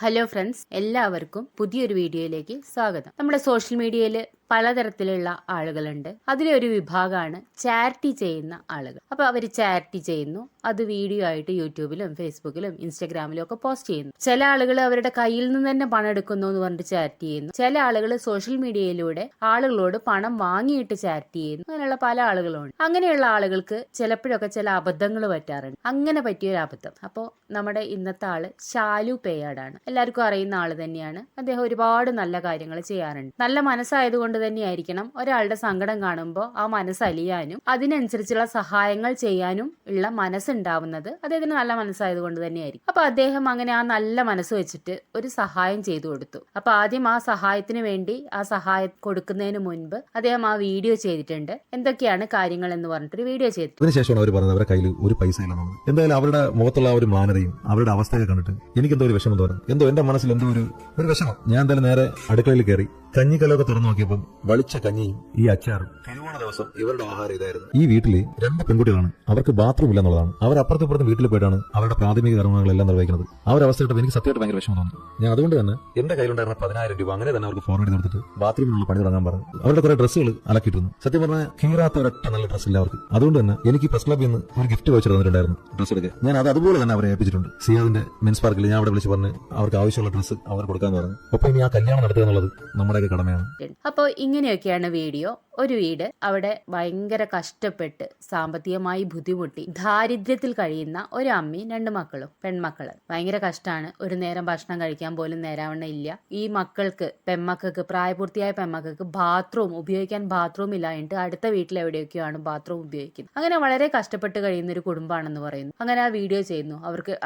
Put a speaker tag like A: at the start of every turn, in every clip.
A: Hello friends, എല്ലാവർക്കും പുതിയൊരു വീഡിയോയിലേക്ക് സ്വാഗതം. നമ്മുടെ സോഷ്യൽ മീഡിയയിൽ പലതരത്തിലുള്ള ആളുകളുണ്ട്. അതിലെ ഒരു വിഭാഗമാണ് ചാരിറ്റി ചെയ്യുന്ന ആളുകൾ. അപ്പോൾ അവർ ചാരിറ്റി ചെയ്യുന്നു, അത് വീഡിയോ ആയിട്ട് യൂട്യൂബിലും ഫേസ്ബുക്കിലും ഇൻസ്റ്റാഗ്രാമിലും ഒക്കെ പോസ്റ്റ് ചെയ്യുന്നു. ചില ആളുകൾ അവരുടെ കയ്യിൽ നിന്ന് തന്നെ പണം എടുക്കുന്നു എന്ന് പറഞ്ഞിട്ട് ചാരിറ്റി ചെയ്യുന്നു. ചില ആളുകൾ സോഷ്യൽ മീഡിയയിലൂടെ ആളുകളോട് പണം വാങ്ങിയിട്ട് ചാരിറ്റി ചെയ്യുന്നു. അങ്ങനെയുള്ള പല ആളുകളുണ്ട്. അങ്ങനെയുള്ള ആളുകൾക്ക് ചിലപ്പോഴൊക്കെ ചില അബദ്ധങ്ങൾ പറ്റാറുണ്ട്. അങ്ങനെ പറ്റിയൊരു അബദ്ധം അപ്പോൾ നമ്മുടെ ഇന്നത്തെ ആള് ശാലു പേയാടാണ്. എല്ലാവർക്കും അറിയുന്ന ആള് തന്നെയാണ്. അദ്ദേഹം ഒരുപാട് നല്ല കാര്യങ്ങൾ ചെയ്യാറുണ്ട്. നല്ല മനസ്സായതുകൊണ്ട് തന്നെയായിരിക്കണം ഒരാളുടെ സങ്കടം കാണുമ്പോൾ ആ മനസ്സലിയാനും അതിനനുസരിച്ചുള്ള സഹായങ്ങൾ ചെയ്യാനും ഉള്ള മനസ്സുണ്ടാവുന്നത് അദ്ദേഹത്തിന് നല്ല മനസ്സായതുകൊണ്ട് തന്നെയായിരിക്കും. അപ്പൊ അദ്ദേഹം അങ്ങനെ ആ നല്ല മനസ്സ് വെച്ചിട്ട് ഒരു സഹായം ചെയ്തു കൊടുത്തു. അപ്പൊ ആദ്യം ആ സഹായത്തിന് വേണ്ടി ആ സഹായം കൊടുക്കുന്നതിന് മുൻപ് അദ്ദേഹം ആ വീഡിയോ ചെയ്തിട്ടുണ്ട്. എന്തൊക്കെയാണ് കാര്യങ്ങൾ എന്ന് പറഞ്ഞിട്ടൊരു വീഡിയോ ചെയ്തു.
B: അതിനുശേഷമാണ് അവർ പറഞ്ഞത് അവരുടെ കയ്യിൽ ഒരു പൈസ ഇല്ലെന്ന്. എന്തായാലും അവരുടെ മുഖത്തുള്ള ഒരു മ്ലാനതയും അവരുടെ അവസ്ഥയൊക്കെ കണ്ടിട്ട് എനിക്കെന്തോ ഒരു വിഷമം തോന്നുന്നു. എന്തോ എന്റെ മനസ്സിൽ എന്തോ ഒരു വിഷമം. ഞാൻ എന്തായാലും നേരെ അടുക്കളയിൽ കയറി കഞ്ഞിക്കലൊക്കെ തുറന്നു നോക്കിയപ്പോൾ വളിച്ച കഞ്ഞിയും ഈ അച്ചാറും. തിരുവോണ ദിവസം ഇവരുടെ ആഹാരം ഇതായിരുന്നു. ഈ വീട്ടില് 2 പെൺകുട്ടികളാണ്. അവർക്ക് ബാത്റൂം ഇല്ലെന്നുള്ളതാണ്. അവർ അപ്പുറത്തും വീട്ടിൽ പോയിട്ടാണ് അവരുടെ പ്രാഥമിക കർമ്മങ്ങളെല്ലാം നിർവഹിക്കുന്നത്. അവരവസ്ഥ കിട്ടുമ്പോൾ എനിക്ക് സത്യമായിട്ട് ഭയങ്കര വിഷമം തോന്നുന്നു. ഞാൻ അതുകൊണ്ട് തന്നെ എന്റെ കയ്യിലുണ്ടായിരുന്ന 10,000 രൂപ അങ്ങനെ തന്നെ അവർക്ക് ഫോർവേഡ് കൊടുത്തിട്ട് ബാത്റൂമിലുള്ള പണി തുടങ്ങാൻ പറഞ്ഞു. അവരുടെ കുറെ ഡ്രസ്സുകൾ അലക്കിയിട്ടുണ്ട്. സത്യം പറഞ്ഞാൽ കീറാത്ത ഒരൊറ്റ നല്ല ഡ്രസ്സ് ഇല്ല അവർക്ക്. അതുകൊണ്ട് തന്നെ എനിക്ക് പ്രസ് ക്ലബിൽ നിന്ന് ഒരു ഗിഫ്റ്റ് വോച്ചർ തന്നിട്ടുണ്ടായിരുന്നു ഡ്രസ്സ് എടുക്കാൻ. ഞാൻ അത് അതുപോലെ തന്നെ അവരെ ഏൽപ്പിച്ചിട്ടുണ്ട്. സിയാദിന്റെ മെൻസ് പാർക്കിൽ ഞാൻ അവിടെ വിളിച്ച് പറഞ്ഞ് അവർക്ക് ആവശ്യമുള്ള ഡ്രസ്സ് അവർ കൊടുക്കാന്ന് പറഞ്ഞു. ഒപ്പം ഇനി ആ കല്യാണം നടത്തുക എന്നുള്ളത് നമ്മുടെയൊക്കെ കടമയാണ്.
A: അപ്പോൾ ഇങ്ങനെയൊക്കെയാണ് വീഡിയോ. ഒരു വീട്, അവിടെ ഭയങ്കര കഷ്ടപ്പെട്ട് സാമ്പത്തികമായി ബുദ്ധിമുട്ടി ദാരിദ്ര്യത്തിൽ കഴിയുന്ന ഒരു അമ്മയും 2 മക്കളും, പെൺമക്കള്. ഭയങ്കര കഷ്ടമാണ്. ഒരു നേരം ഭക്ഷണം കഴിക്കാൻ പോലും നേരാവണ്ണം ഇല്ല. ഈ മക്കൾക്ക്, പെൺമക്കൾക്ക്, പ്രായപൂർത്തിയായ പെൺമക്കൾക്ക് ഉപയോഗിക്കാൻ ബാത്റൂം ഇല്ലായിട്ട് അടുത്ത വീട്ടിൽ എവിടെയൊക്കെയാണ് ബാത്റൂം ഉപയോഗിക്കുന്നത്. അങ്ങനെ വളരെ കഷ്ടപ്പെട്ട് കഴിയുന്ന ഒരു കുടുംബമാണെന്ന് പറയുന്നു. അങ്ങനെ ആ വീഡിയോ ചെയ്യുന്നു.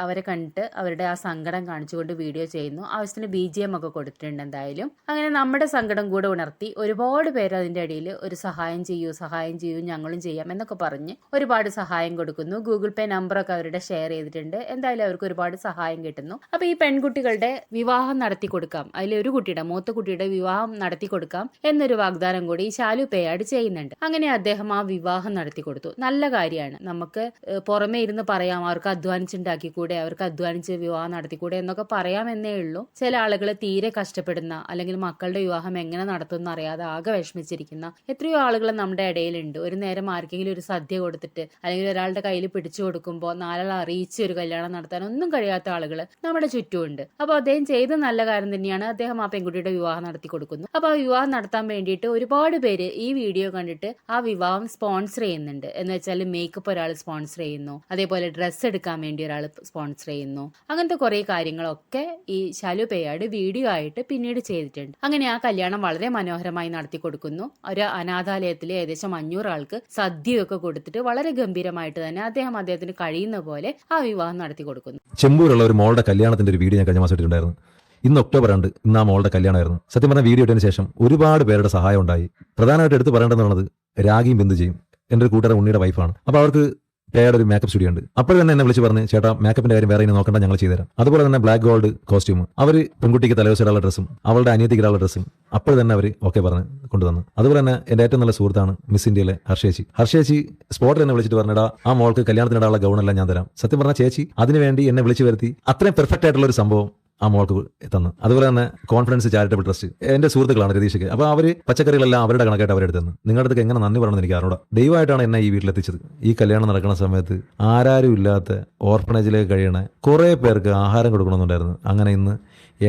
A: അവരെ കണ്ടിട്ട് അവരുടെ ആ സങ്കടം കാണിച്ചുകൊണ്ട് വീഡിയോ ചെയ്യുന്നു. ആവശ്യത്തിന് BGM ഒക്കെ കൊടുത്തിട്ടുണ്ട്. എന്തായാലും അങ്ങനെ നമ്മുടെ സങ്കടം കൂടെ ഉണർത്തി ഒരുപാട് പേര് അതിന്റെ ഇടയിൽ ഒരു സഹായം ചെയ്യൂ ഞങ്ങളും ചെയ്യാം എന്നൊക്കെ പറഞ്ഞ് ഒരുപാട് സഹായം കൊടുക്കുന്നു. ഗൂഗിൾ പേ നമ്പറൊക്കെ അവരുടെ ഷെയർ ചെയ്തിട്ടുണ്ട്. എന്തായാലും അവർക്ക് ഒരുപാട് സഹായം കിട്ടുന്നു. അപ്പൊ ഈ പെൺകുട്ടികളുടെ വിവാഹം നടത്തി കൊടുക്കാം, അതിലൊരു കുട്ടിയുടെ, മൂത്ത കുട്ടിയുടെ വിവാഹം നടത്തി കൊടുക്കാം എന്നൊരു വാഗ്ദാനം കൂടി ഈ ശാലു പേയാട് ചെയ്യുന്നുണ്ട്. അങ്ങനെ അദ്ദേഹം ആ വിവാഹം നടത്തി കൊടുത്തു. നല്ല കാര്യമാണ്. നമുക്ക് പുറമെ ഇരുന്ന് പറയാം അവർക്ക് അധ്വാനിച്ചുണ്ടാക്കിക്കൂടെ, അവർക്ക് അധ്വാനിച്ച് വിവാഹം നടത്തിക്കൂടെ എന്നൊക്കെ പറയാമെന്നേ ഉള്ളൂ. ചില ആളുകൾ തീരെ കഷ്ടപ്പെടുന്ന, അല്ലെങ്കിൽ മക്കളുടെ വിവാഹം എങ്ങനെ നടത്തുമെന്ന് അറിയാതെ ആകെ വിഷമിച്ചിരിക്കുന്ന എത്രയോ ആളുകൾ നമ്മുടെ ഇടയിലുണ്ട്. ഒരു നേരം ആർക്കെങ്കിലും ഒരു സദ്യ കൊടുത്തിട്ട്, അല്ലെങ്കിൽ ഒരാളുടെ കയ്യിൽ പിടിച്ചു കൊടുക്കുമ്പോൾ 4 ആളെ അറിയിച്ച് ഒരു കല്യാണം നടത്താൻ ഒന്നും കഴിയാത്ത ആളുകൾ നമ്മുടെ ചുറ്റുമുണ്ട്. അപ്പോൾ അദ്ദേഹം ചെയ്ത നല്ല കാര്യം തന്നെയാണ്. അദ്ദേഹം ആ പെൺകുട്ടിയുടെ വിവാഹം നടത്തി കൊടുക്കുന്നു. അപ്പോൾ ആ വിവാഹം നടത്താൻ വേണ്ടിയിട്ട് ഒരുപാട് പേര് ഈ വീഡിയോ കണ്ടിട്ട് ആ വിവാഹം സ്പോൺസർ ചെയ്യുന്നുണ്ട്. എന്ന് വെച്ചാൽ മേക്കപ്പ് ഒരാൾ സ്പോൺസർ ചെയ്യുന്നു, അതേപോലെ ഡ്രസ്സ് എടുക്കാൻ വേണ്ടി ഒരാൾ സ്പോൺസർ ചെയ്യുന്നു. അങ്ങനത്തെ കുറെ കാര്യങ്ങളൊക്കെ ഈ ശാലു പേയാട് വീഡിയോ ആയിട്ട് പിന്നീട് ചെയ്തിട്ടുണ്ട്. അങ്ങനെ ആ കല്യാണം വളരെ മനോഹരമായി നടത്തി കൊടുക്കുന്നു. ഒരു അനാഥാലയത്തിലെ ഏകദേശം 500 ആൾക്ക് സദ്യയൊക്കെ കൊടുത്തിട്ട് വളരെ ഗംഭീരമായിട്ട് തന്നെ അദ്ദേഹത്തിന് കഴിയുന്ന പോലെ ആ വിവാഹം നടത്തി കൊടുക്കുന്നു.
B: ചെമ്പൂരുള്ള ഒരു മോളുടെ കല്യാണത്തിന്റെ ഒരു വീഡിയോ ഞാൻ കഴിഞ്ഞ മാസം ഇട്ടിട്ടുണ്ടായിരുന്നു. ഇന്ന് ഒക്ടോബർ 2 ഇന്ന് ആ മോളുടെ കല്യാണമായിരുന്നു. സത്യം പറഞ്ഞ വീഡിയോ ഇട്ടതിന് ശേഷം ഒരുപാട് പേരുടെ സഹായം ഉണ്ടായി. പ്രധാനമായിട്ട് എടുത്ത് പറയേണ്ടതെന്നുള്ളത് രാഗിയും ബിന്ദുജയും എന്റെ ഒരു കൂട്ടുകാരൻ ഉണ്ണിയുടെ വൈഫാണ്. അപ്പോൾ അവർക്ക് പേയുടെ ഒരു മേക്കപ്പ് സ്റ്റുഡിയോ ഉണ്ട്. അപ്പോൾ തന്നെ എന്നെ വിളിച്ച് പറഞ്ഞ്, ചേട്ടാ മേക്കപ്പിന്റെ കാര്യം വേറെ ഇനി നോക്കണ്ട, ഞങ്ങൾ ചെയ്തുതരാം. അതുപോലെ തന്നെ ബ്ലാക്ക് ഗോൾഡ് കോസ്റ്റ്യൂം, അവർ പെൺകുട്ടിക്ക് തലേദിവസമുള്ള ഡ്രസ്സും അവളുടെ അനിയത്തിക്കുള്ള ഡ്രസ്സും അപ്പോൾ തന്നെ അവർ ഓക്കെ പറഞ്ഞ് കൊണ്ടുവന്നു. അതുപോലെ തന്നെ എന്റെ ഏറ്റവും നല്ല സുഹൃത്താണ് മിസ് ഇന്ത്യയിലെ ഹർഷേച്ചി സ്പോട്ടിൽ എന്നെ വിളിച്ചിട്ട് പറഞ്ഞിടാ ആ മോൾക്ക് കല്യാണത്തിനിടാനുള്ള ഗൗണെല്ലാം ഞാൻ തരാം. സത്യം പറഞ്ഞ ചേച്ചി അതിനുവേണ്ടി എന്നെ വിളിച്ചു വരുത്തി അത്രയും പെർഫെക്റ്റ് ആയിട്ടുള്ള ഒരു സംഭവം ആ മോൾക്ക് തന്നു. അതുപോലെ തന്നെ കോൺഫിഡൻസ് ചാരിറ്റബിൾ ട്രസ്റ്റ് എന്റെ സുഹൃത്തുക്കളാണ് രതീഷയ്ക്ക്. അപ്പോൾ അവര് പച്ചക്കറികളെല്ലാം അവരുടെ കണക്കായിട്ട് അവരെടുത്തു. നിങ്ങളുടെ അടുത്ത് എങ്ങനെ നന്ദി പറയണമെന്ന് എനിക്ക് അറിഞ്ഞൂടാ. ദൈവമായിട്ടാണ് എന്നെ ഈ വീട്ടിലെത്തിച്ചത്. ഈ കല്യാണം നടക്കുന്ന സമയത്ത് ആരും ഇല്ലാത്ത ഓർഫനേജിലേക്ക് കഴിയണ കുറെ പേർക്ക് ആഹാരം കൊടുക്കണമെന്നുണ്ടായിരുന്നു. അങ്ങനെ ഇന്ന്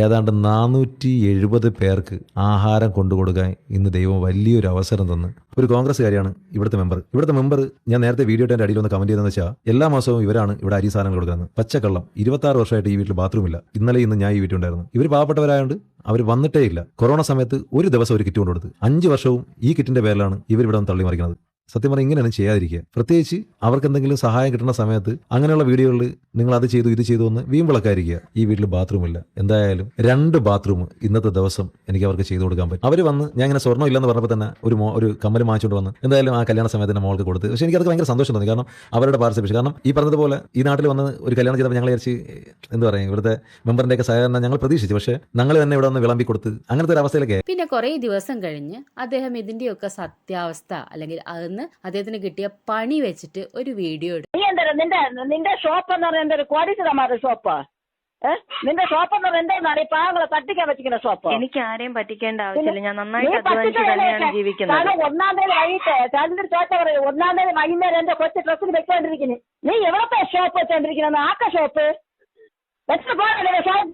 B: ഏതാണ്ട് 470 പേർക്ക് ആഹാരം കൊണ്ടുകൊടുക്കാൻ ഇന്ന് ദൈവം വലിയൊരു അവസരം തന്നു. ഒരു കോൺഗ്രസ്സുകാരിയാണ് ഇവിടുത്തെ മെമ്പർ. ഞാൻ നേരത്തെ വീഡിയോ ഇട്ടതിന്റെ അടിയിൽ ഒന്ന് കമന്റ് ചെയ്തെന്ന് വെച്ചാൽ എല്ലാ മാസവും ഇവരാണ് ഇവിടെ അരി സാധനങ്ങൾ കൊടുക്കുന്നത്. പച്ചക്കള്ളം. 26 വർഷമായിട്ട് ഈ വീട്ടിൽ ബാത്റൂം ഇല്ല. ഇന്നലെ ഇന്ന് ഞാൻ ഈ വീട്ടിലുണ്ടായിരുന്നു. ഇവർ പാവപ്പെട്ടവരായതുകൊണ്ട് അവർ വന്നിട്ടേ ഇല്ല. കൊറോണ സമയത്ത് ഒരു ദിവസം ഒരു കിറ്റ് കൊണ്ടുകൊടുത്ത് 5 വർഷവും ഈ കിറ്റിന്റെ പേരിലാണ് ഇവർ ഇവിടെ തള്ളി മറിക്കുന്നത്. സത്യം പറഞ്ഞാൽ ഇങ്ങനെയാണ് ചെയ്യാതിരിക്കുക. പ്രത്യേകിച്ച് അവർക്ക് എന്തെങ്കിലും സഹായം കിട്ടുന്ന സമയത്ത് അങ്ങനെയുള്ള വീഡിയോകളിൽ നിങ്ങൾ അത് ചെയ്തു ഇത് ചെയ്തു എന്ന് വീമ്പിളക്കാതിരിക്കുക. ഈ വീട്ടിൽ ബാത്റൂം ഇല്ല. എന്തായാലും 2 ബാത്റൂം ഇന്നത്തെ ദിവസം എനിക്ക് അവർക്ക് ചെയ്തു കൊടുക്കാൻ പറ്റും. അവർ വന്ന് ഞാൻ ഇങ്ങനെ സ്വർണ്ണം ഇല്ലെന്ന് പറഞ്ഞപ്പോൾ തന്നെ ഒരു കമ്മൽ വാങ്ങിച്ചുകൊണ്ട് വന്ന് എന്തായാലും ആ കല്യാണ സമയത്ത് തന്നെ മോൾക്ക് കൊടുത്ത്. പക്ഷേ എനിക്കത് ഭയങ്കര സന്തോഷം തോന്നി. കാരണം അവരുടെ പാർട്ടിസിപ്പേഷൻ. കാരണം ഈ പറഞ്ഞതുപോലെ ഈ നാട്ടിൽ വന്ന് ഒരു കല്യാണം ചെയ്തപ്പോൾ ഞങ്ങൾ വിചാരിച്ച് എന്താ പറയുക, ഇവിടുത്തെ മെമ്പറിന്റെയൊക്കെ സഹകരണം ഞങ്ങൾ പ്രതീക്ഷിച്ചു. പക്ഷേ ഞങ്ങൾ തന്നെ ഇവിടെ വന്ന് വിളമ്പി കൊടുത്ത് അങ്ങനത്തെ ഒരു അവസ്ഥയിലൊക്കെ.
A: പിന്നെ കുറെ ദിവസം കഴിഞ്ഞ് അദ്ദേഹം ഇതിന്റെയൊക്കെ സത്യാവസ്ഥ, അല്ലെങ്കിൽ അതെന്ന് അദ്ദേഹത്തിന് കിട്ടിയ പണി വെച്ചിട്ട് ഒരു വീഡിയോ
C: നിന്റെ ഷോപ്പ് എന്ന് പറയുന്നത് ഒരു കോടീശ്വരന്മാരുടെ ഷോപ്പ്. നിന്റെ ഷോപ്പ് എന്ന് പറഞ്ഞാൽ എന്താണ്? ഈ പാവങ്ങളെ തട്ടിക്കാൻ പറ്റിക്കുന്ന ഷോപ്പ്?
D: എനിക്ക് ആരെയും പറ്റിക്കേണ്ട ആവശ്യമില്ല. ഞാൻ നന്നായിട്ട് അധ്വാനിച്ച് തന്നെയാണ് ജീവിക്കുന്നത്.
C: ഒന്നാം തീയതി വൈകിട്ട് ചാലിന്റെ ചോച്ച പറയും, ഒന്നാം തീയതി വൈകുന്നേരം എന്റെ കൊച്ചു ഡ്രസ്സിൽ വെച്ചോണ്ടിരിക്കുന്നു. നീ എവിടത്തെ ഷോപ്പ് വെച്ചോണ്ടിരിക്കുന്ന? ആക്ക ഷോപ്പ് ഷോപ്പ്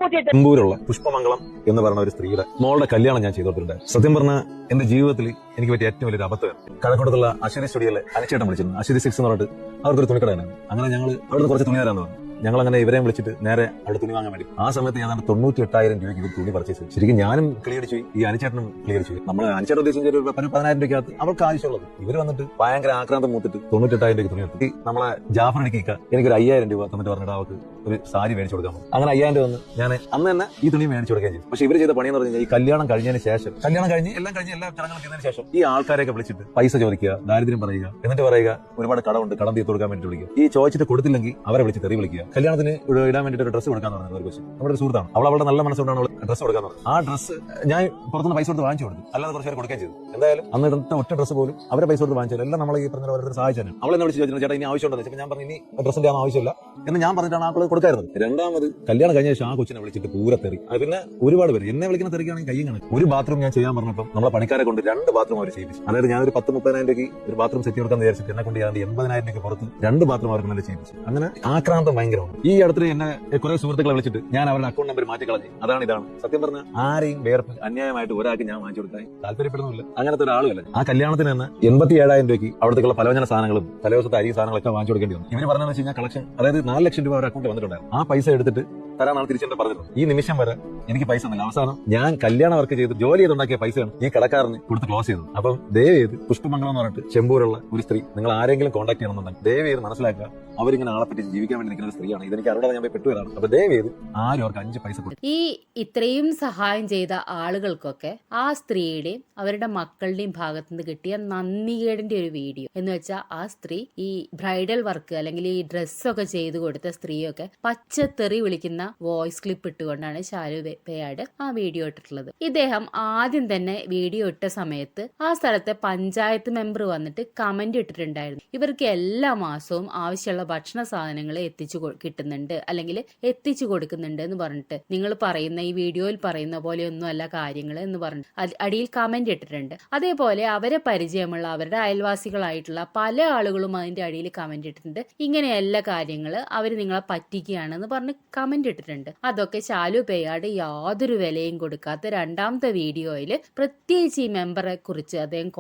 C: കൂട്ടിയിട്ട്.
B: ചെമ്പൂരുള്ള പുഷ്പമംഗളം എന്ന് പറയുന്ന ഒരു സ്ത്രീയുടെ മോളുടെ കല്യാണം ഞാൻ ചെയ്തോണ്ടിരുന്നത്. സത്യം പറഞ്ഞ എന്റെ ജീവിതത്തിൽ എനിക്ക് പറ്റിയ ഏറ്റവും വലിയൊരു അബദ്ധമായിരുന്നു. കഴക്കൂട്ടത്തുള്ള അശ്വതി സ്റ്റുഡിയോയിലെ അനിച്ചേട്ടൻ വിളിച്ചിരുന്നു. അശ്വതി സിക്സ് എന്ന് പറഞ്ഞിട്ട് അവർക്കൊരു തുണിക്കടയാണ്. അങ്ങനെ ഞങ്ങൾ അവിടുന്ന് കുറച്ച് തുണി തരാന്ന് പറഞ്ഞു. ഞങ്ങൾ അങ്ങനെ ഇവരെ വിളിച്ചിട്ട് നേരെ അവിടെ തുണി വാങ്ങാൻ വേണ്ടി. ആ സമയത്ത് ഞാൻ 98,000 രൂപയ്ക്ക് ഇവർ തുണി പർച്ചേസ് ചെയ്തു. ശരിക്കും ഞാനും ക്ലിയർ ചെയ്തു, ഈ അനിച്ചേട്ടനും ക്ലിയർ ചെയ്തു. നമ്മൾ അനിച്ചേട്ടൻ ഉദ്ദേശിച്ച ഒരു 10,000 രൂപയ്ക്കകത്ത് അവർക്ക് ആവശ്യമുള്ളത്. ഇവർ വന്നിട്ട് ഭയങ്കര ആക്രാന്തം മൂത്തിട്ട് 98,000 രൂപയ്ക്ക് തുണി എടുത്തു. നമ്മളെ ജാഫർ അടിക്കുക എനിക്കൊരു 5,000 രൂപ തന്നിട്ട് പറഞ്ഞിട്ട് അവർക്ക് ഒരു സാരി മേടിച്ചു കൊടുക്കാൻ പോകും. അങ്ങനെ 5,000 രൂപ വന്ന് ഞാൻ അന്ന് തന്നെ ഈ തുണി മേടിച്ചു കൊടുക്കുകയും ചെയ്തു. പക്ഷെ ഇവർ ചെയ്ത പണിയെന്ന് പറഞ്ഞാൽ ഈ കല്യാണം കഴിഞ്ഞതിന് ശേഷം, കല്യാണം കഴിഞ്ഞ് എല്ലാ ചടങ്ങുകളും ചെയ്തതിന് ശേഷം ഈ ആൾക്കാരെയൊക്കെ വിളിച്ചിട്ട് പൈസ ചോദിക്കുക, ദാരിദ്ര്യം പറയുക, എന്നിട്ട് പറയുക ഒരുപാട് കടമുണ്ട്, കടം തീർത്ത് കൊടുക്കാൻ വേണ്ടി വിളിക്കുക. ഈ ചോദിച്ചിട്ട് കൊടുത്തില്ലെങ്കിൽ അവരെ വിളിച്ച് തെറി വിളിക്കുക. കല്യാണത്തിന് ഇടാൻ വേണ്ടിയിട്ട് ഒരു ഡ്രസ്സ് കൊടുക്കാന്ന് പറഞ്ഞത് ഒരു ക്വസ്റ്റ്യൻ. നമ്മുടെ ഒരു സുഹൃത്താണ്, അവളുടെ നല്ല മനസ്സുകൊണ്ടാണ് അവൾ ഡ്രസ്സ് കൊടുക്കാൻ പറഞ്ഞത്. ആ ഡ്രസ്സ് ഞാൻ പുറത്തുനിന്ന് പൈസ കൊടുത്ത് വാങ്ങിച്ചു കൊടുത്തു, അല്ലാതെ കുറച്ച് പേര് കൊടുക്കുകയും ചെയ്തു. എന്തായാലും അന്ന് ഇടത്തെ ഒറ്റ ഡ്രസ്സ് പോലും അവരെ പൈസ കൊടുത്ത് വാങ്ങിച്ചാലും എല്ലാം നമ്മളെ ഈ പറഞ്ഞ ഓരോരുത്തർ സഹായിച്ചാണ്. അവളെ വിളിച്ച് ചോദിച്ചു, ചേട്ടാ ഇനി ആവശ്യമുണ്ടെന്ന്. ഞാൻ പറഞ്ഞു ഇനി ഡ്രസ്സിന്റെ ആ ആവശ്യമില്ല എന്ന് ഞാൻ പറഞ്ഞിട്ടാണ് ആൾ കൊടുക്കായിരുന്നത്. രണ്ടാമത് കല്യാണം കഴിഞ്ഞ ശേഷം ആ കൊച്ചിനെ വിളിച്ചിട്ട് പൂര തെറി. പിന്നെ ഒരുപാട് പേര് എന്നെ വിളിക്കുന്ന തെറിക്കാണെങ്കിൽ കയ്യും കണക്ക്. ഒരു ബാത്റൂം ഞാൻ ചെയ്യാൻ പറഞ്ഞപ്പോൾ നമ്മളെ പണിക്കാരെ കൊണ്ട് 2 ബാത്റൂം അവർ ചെയ്യിപ്പിച്ചു. അതായത് ഞാനൊരു 10-30,000 രൂപയ്ക്ക് ഒരു ബാത്റൂം സെറ്റ് കൊടുക്കാൻ വിചാരിച്ചിട്ട് എന്നെ കൊണ്ട് 80,000 രൂപയ്ക്ക് പുറത്ത് 2 ബാത്റൂം അവർക്ക് നല്ല ചെയ്യിപ്പിച്ചു. അങ്ങനെ ആക്രാന്തം ഭയങ്കരമാണ്. ഈ അടുത്ത് എന്നെ കുറെ സുഹൃത്തുക്കളെ വിളിച്ചിട്ട് ഞാൻ അവരുടെ അക്കൗണ്ട് നമ്പർ മാറ്റിക്കളഞ്ഞു. ഇതാണ് സത്യം പറഞ്ഞ ആരെയും വേർപ്പ് അന്യായമായിട്ട് ഒരാൾക്ക് ഞാൻ വാങ്ങിച്ചു കൊടുക്കാൻ താല്പര്യപ്പെടുന്നില്ല. അങ്ങനത്തെ ഒരാളുമല്ല. ആ കല്യാണത്തിന് തന്നെ 87,000 രൂപയ്ക്ക് അവിടത്തേക്കുള്ള പലവ്യഞ്ജന സാധനങ്ങളും തലേദിവസത്തെ അരി സാധനങ്ങളൊക്കെ വാങ്ങിച്ചു കൊടുക്കേണ്ടി വന്നു. ഇവർ പറഞ്ഞതെന്ന് വെച്ച് കഴിഞ്ഞാൽ കളക്ഷൻ, അതായത് 4 ലക്ഷം രൂപ അവരുടെ അക്കൗണ്ട് വന്നിട്ടുണ്ടായിരുന്നു. ആ പൈസ എടുത്തിട്ട് തരാനാണ് തിരിച്ചെന്നെ പറഞ്ഞിട്ടുണ്ട്. ഈ നിമിഷം വരെ എനിക്ക് പൈസ ഒന്നുമില്ല. അവസാനം ഞാൻ കല്യാണം വർക്ക് ചെയ്ത് ജോലി ചെയ്തുണ്ടാക്കിയ പൈസയാണ് ഈ കടക്കാരന് കൊടുത്ത് ക്ലോസ് ചെയ്തത്. അപ്പം ദയവ് ചെയ്ത് പുഷ്പമംഗളം എന്ന് പറഞ്ഞിട്ട് ചെമ്പൂരുള്ള ഒരു സ്ത്രീ നിങ്ങൾ ആരെങ്കിലും കോൺടാക്ട് ചെയ്യണമെന്നുണ്ടെങ്കിൽ ദയവ് ചെയ്ത് മനസ്സിലാക്കുക, അവരിങ്ങനെ ആളെ പറ്റി ജീവിക്കാൻ വേണ്ടി നിൽക്കുന്ന ഒരു സ്ത്രീയാണ്. ഇതെനിക്ക് അറിയാതെ ഞാൻ പോയി പെട്ടുവരാണ്. അപ്പൊ ദയവ് ചെയ്ത് ആരും അവർക്ക് 5 പൈസ കൊടുക്കും.
A: ഈ ഇത്രയും സഹായം ചെയ്ത ആളുകൾക്കൊക്കെ ആ സ്ത്രീയുടെയും അവരുടെ മക്കളുടെയും ഭാഗത്തു നിന്ന് കിട്ടിയ നന്ദികേടിന്റെ ഒരു വീഡിയോ എന്ന് വെച്ചാൽ, ആ സ്ത്രീ ഈ ബ്രൈഡൽ വർക്ക് അല്ലെങ്കിൽ ഈ ഡ്രസ്സൊക്കെ ചെയ്തു കൊടുത്ത സ്ത്രീയൊക്കെ പച്ചത്തെറി വിളിക്കുന്ന വോയിസ് ക്ലിപ്പ് ഇട്ടുകൊണ്ടാണ് ശാലു പേയാട് ആ വീഡിയോ ഇട്ടിട്ടുള്ളത്. ഇദ്ദേഹം ആദ്യം തന്നെ വീഡിയോ ഇട്ട സമയത്ത് ആ സ്ഥലത്തെ പഞ്ചായത്ത് മെമ്പർ വന്നിട്ട് കമന്റ് ഇട്ടിട്ടുണ്ടായിരുന്നു, ഇവർക്ക് എല്ലാ മാസവും ആവശ്യമുള്ള ഭക്ഷണ സാധനങ്ങൾ എത്തിച്ചു കിട്ടുന്നുണ്ട് അല്ലെങ്കിൽ എത്തിച്ചു കൊടുക്കുന്നുണ്ട് എന്ന് പറഞ്ഞിട്ട്, നിങ്ങൾ പറയുന്ന ഈ വീഡിയോയിൽ പറയുന്ന പോലെയൊന്നും അല്ല കാര്യങ്ങൾ എന്ന് പറഞ്ഞിട്ട് അടിയിൽ കമന്റ് ഇട്ടിട്ടുണ്ട്. അതേപോലെ അവരെ പരിചയമുള്ള അവരുടെ അയൽവാസികളായിട്ടുള്ള പല ആളുകളും അതിന്റെ അടിയിൽ കമന്റ് ഇട്ടിട്ടുണ്ട്, ഇങ്ങനെയല്ല കാര്യങ്ങൾ, അവർ നിങ്ങളെ പറ്റിക്കുകയാണെന്ന് പറഞ്ഞ് കമന്റ് ഇട്ടിട്ടുണ്ട്. അതൊക്കെ ശാലു പേയാട് യാതൊരു വിലയും കൊടുക്കാത്ത രണ്ടാമത്തെ വീഡിയോയിൽ പ്രത്യേകിച്ച് ഈ മെമ്പറെ കുറിച്ച്, അദ്ദേഹം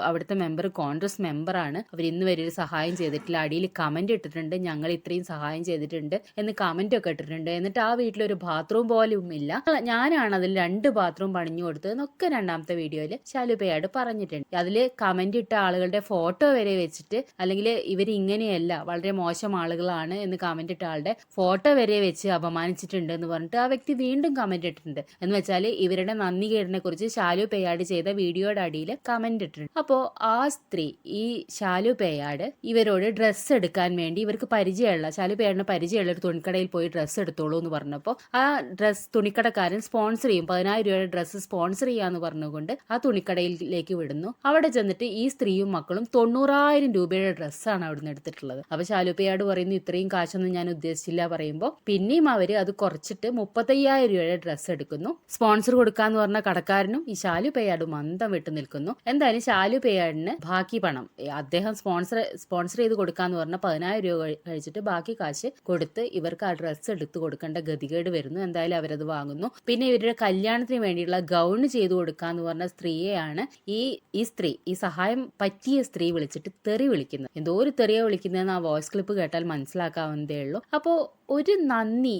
A: അവിടുത്തെ മെമ്പർ കോൺഗ്രസ് മെമ്പറാണ്, അവർ ഇന്ന് വരെ ഒരു സഹായം ചെയ്തിട്ടില്ല, അടിയിൽ കമന്റ് ഇട്ടിട്ടുണ്ട്, ഞങ്ങൾ ഇത്രയും സഹായം ചെയ്തിട്ടുണ്ട് എന്ന് കമന്റ് ഒക്കെ ഇട്ടിട്ടുണ്ട്. എന്നിട്ട് ആ വീട്ടിലൊരു ബാത്റൂം പോലും ഇല്ല, ഞാനാണ് അതിൽ 2 ബാത്റൂം പണിഞ്ഞു കൊടുത്തതെന്നൊക്കെ രണ്ടാമത്തെ വീഡിയോയിൽ ശാലു പേയാട് പറഞ്ഞിട്ടുണ്ട്. അതിൽ കമന്റ് ഇട്ട ആളുകളുടെ ഫോട്ടോ വരെ വെച്ചിട്ട്, അല്ലെങ്കിൽ ഇവർ ഇങ്ങനെയല്ല വളരെ മോശം ആളുകളാണ് എന്ന് കമന്റ് ഇട്ട ആളുടെ ഫോട്ടോ വരെ വെച്ച് അപമാനിച്ചിട്ടുണ്ട് എന്ന് പറഞ്ഞിട്ട് ആ വ്യക്തി വീണ്ടും കമന്റ് ഇട്ടിട്ടുണ്ട്. എന്ന് വെച്ചാൽ ഇവരുടെ നന്ദികേടിനെ കുറിച്ച് ശാലു പേയാട് ചെയ്ത വീഡിയോയുടെ അടിയിൽ കമന്റ് ഇട്ടിട്ടുണ്ട്. അപ്പോ ആ സ്ത്രീ, ഈ ശാലു പേയാട് ഇവരോട് ഡ്രസ്സ് എടുക്കാൻ വേണ്ടി, ഇവർക്ക് പരിചയമുള്ള, ശാലു പേയാടിന് പരിചയമുള്ള ഒരു തുണിക്കടയിൽ പോയി ഡ്രസ്സ് എടുത്തോളൂ എന്ന് പറഞ്ഞപ്പോൾ ആ തുണിക്കടക്കാരൻ സ്പോൺസർ ചെയ്യും, 10,000 രൂപയുടെ ഡ്രസ്സ് സ്പോൺസർ ചെയ്യാന്ന് പറഞ്ഞുകൊണ്ട് ആ തുണിക്കടയിലേക്ക് വിടുന്നു. അവിടെ ചെന്നിട്ട് ഈ സ്ത്രീയും മക്കളും 90,000 രൂപയുടെ ഡ്രസ്സാണ് അവിടുന്ന് എടുത്തിട്ടുള്ളത്. അപ്പൊ ശാലു പേയാട് പറയുന്നു, ഇത്രയും കാശൊന്നും ഞാൻ ഉദ്ദേശിച്ചില്ല പറയുമ്പോൾ പിന്നെയും അവര് അത് കുറച്ചിട്ട് 35,000 രൂപയുടെ ഡ്രസ്സ് എടുക്കുന്നു. സ്പോൺസർ കൊടുക്കാന്ന് പറഞ്ഞ കടക്കാരനും ഈ ശാലു പേയാടും മന്ദം വിട്ടു നിൽക്കുന്നു. എന്തായാലും ശാലു പേയാടിന് ബാക്കി പണം അദ്ദേഹം സ്പോൺസർ ചെയ്ത് കൊടുക്കാന്ന് പറഞ്ഞ 10,000 രൂപ കഴിച്ചിട്ട് ബാക്കി കാശ് കൊടുത്ത് ഇവർക്ക് ആ ഡ്രസ്സ് എടുത്ത് കൊടുക്കേണ്ട ഗതികേട് വരുന്നു. എന്തായാലും അവരത് വാങ്ങുന്നു. പിന്നെ ഇവരുടെ കല്യാണത്തിന് വേണ്ടിയുള്ള ഗൗൺ ചെയ്തു കൊടുക്കാന്ന് പറഞ്ഞ സ്ത്രീയെയാണ് ഈ സ്ത്രീ, ഈ സഹായം പറ്റിയ സ്ത്രീ വിളിച്ചിട്ട് തെറി വിളിക്കുന്നത്. എന്തോ ഒരു തെറിയെ വിളിക്കുന്നതെന്ന് ആ വോയിസ് ക്ലിപ്പ് കേട്ടാൽ മനസ്സിലാക്കാവുന്നതേ ഉള്ളൂ. അപ്പോ ഒരു നന്ദി